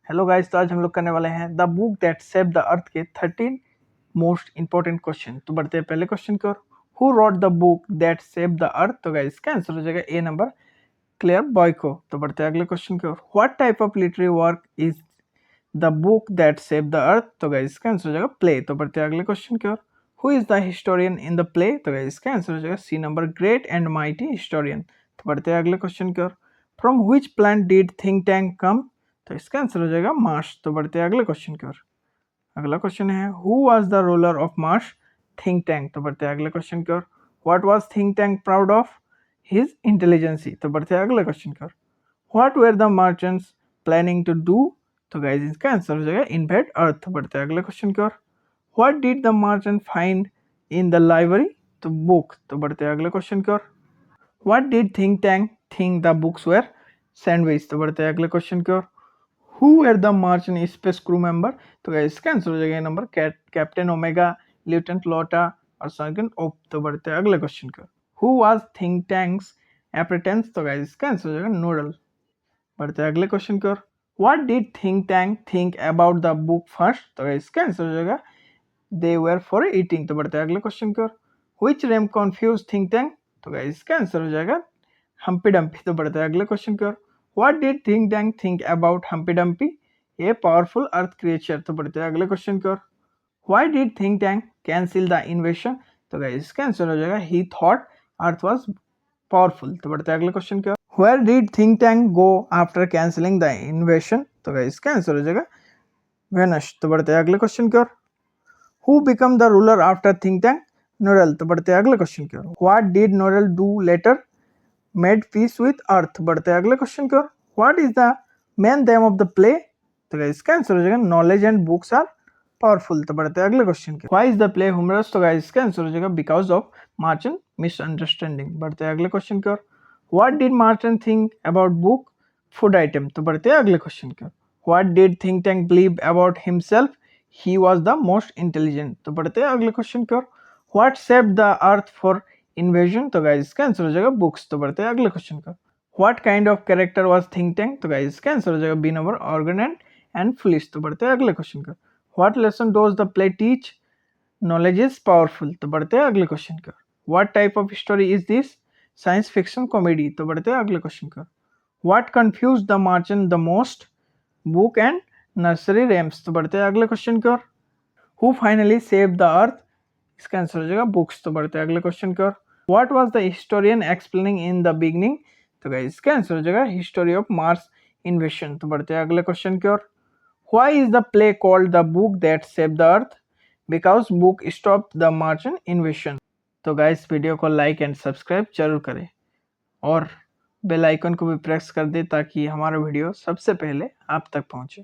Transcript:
Hello guys, तो आज हम लोग करने वाले हैं the book that saved the अर्थ के 13 मोस्ट इंपॉर्टेंट क्वेश्चन। तो बढ़ते हैं पहले क्वेश्चन की ओर। Who wrote the book that saved the earth? तो गाइस इसका आंसर हो जाएगा ए नंबर, क्लेयर बॉयको। तो बढ़ते हैं अगले क्वेश्चन की ओर। What type of literary work is the book that saved the earth? तो गाइस इसका आंसर हो जाएगा प्ले। तो बढ़ते हैं अगले क्वेश्चन की ओर। Who is the historian in the play? तो गाइस इसका आंसर हो जाएगा C number, great and mighty historian. तो बढ़ते हैं अगले क्वेश्चन की ओर। From which planet did think tank come? तो इसका आंसर हो जाएगा मार्स। तो बढ़ते हैं अगले क्वेश्चन की ओर। अगला क्वेश्चन है who was the ruler of Mars think tank? तो बढ़ते हैं अगले क्वेश्चन की ओर। What was think tank proud of? His intelligence. तो बढ़ते हैं अगले क्वेश्चन की ओर। What were the merchants planning to do? तो गाइस इसका आंसर हो जाएगा इन्वेड अर्थ। तो बढ़ते हैं अगले क्वेश्चन की ओर। What did the merchant find in the library? तो बुक। तो बढ़ते हैं अगले क्वेश्चन की ओर। What did think tank think the books were? Sandwich. तो बढ़ते हैं अगले क्वेश्चन की ओर। Who are the merchant space crew member? तो गाइस इसका आंसर हो जाएगा नंबर, कैप्टन ओमेगा, लिeutenant लोटा और सर्जन ओप। तो बढ़ते हैं अगले क्वेश्चन की ओर। Who was think tank's apprentice? तो गाइस इसका आंसर हो जाएगा नोडल। बढ़ते हैं अगले क्वेश्चन की ओर। What did think tank think about the book first? तो इसका आंसर हो जाएगा दे वर फॉर ईटिंग। तो बढ़ते हैं अगले क्वेश्चन की ओर। Which rhyme confused think tank? तो गाइस इसका आंसर हो जाएगा हम्पी डम्पी। तो बढ़ते हैं अगले क्वेश्चन की ओर। What did think tank think about Humpty Dumpty? A powerful earth creature. तो बढ़ते हैं अगले क्वेश्चन की ओर। Why did think tank cancel the invasion? तो गाइस इसका आंसर हो जाएगा he thought earth was powerful. तो बढ़ते हैं अगले क्वेश्चन की ओर। Where did think tank go after cancelling the invasion? तो गाइस इसका आंसर हो जाएगा वेनस। तो बढ़ते हैं अगले क्वेश्चन की ओर। Who become the ruler after think tank? Nodal. तो बढ़ते हैं अगले क्वेश्चन की ओर। What did nodal do later? Made peace with earth। बढ़ते हैं अगले क्वेश्चन की ओर। What is the main theme of the play? तो गाइस इसका आंसर हो जाएगा knowledge and books are powerful. तो बढ़ते हैं अगले क्वेश्चन की। Why is the play humorous? तो गाइस इसका आंसर हो जाएगा बिकॉज ऑफ मार्चेंट मिसअंडरस्टैंडिंग। बढ़ते हैं अगले क्वेश्चन की ओर। What did Martin think about book? Food item. तो बढ़ते हैं अगले क्वेश्चन की ओर। What did think tank believe about himself? He was the most intelligent। तो बढ़ते हैं अगले क्वेश्चन की ओर। What saved the earth for invasion? तो गाइस इसका आंसर हो जाएगा बुक्स। तो बढ़ते हैं अगले क्वेश्चन की ओर। What kind of character was think tank? तो गाइस इसका आंसर हो जाएगा बी नंबर, ऑर्गेनेट एंड फुलिश। तो बढ़ते हैं अगले क्वेश्चन की ओर। What lesson does the play teach? Knowledge is powerful. तो बढ़ते हैं अगले क्वेश्चन की ओर। What type of story is this? Science fiction comedy. तो बढ़ते हैं अगले क्वेश्चन की ओर। What confused the merchant the most? Book and nursery Rhames. तो बढ़ते हैं अगले क्वेश्चन की ओर। Who finally saved the earth? इसका आंसर हो जाएगा बुक्स। तो बढ़ते हैं अगले क्वेश्चन की ओर। What was the historian explaining in the beginning? तो गाइस इसका आंसर हो जाएगा हिस्टोरी ऑफ मार्स इन्वेशन। तो बढ़ते हैं अगले क्वेश्चन की ओर। Why is the play called the book that saved the earth? Because book stopped the Martian invasion। तो गाइस वीडियो को लाइक एंड सब्सक्राइब जरूर करें और बेल आइकन को भी प्रेस कर दें ताकि हमारा वीडियो सबसे पहले आप तक पहुंचे।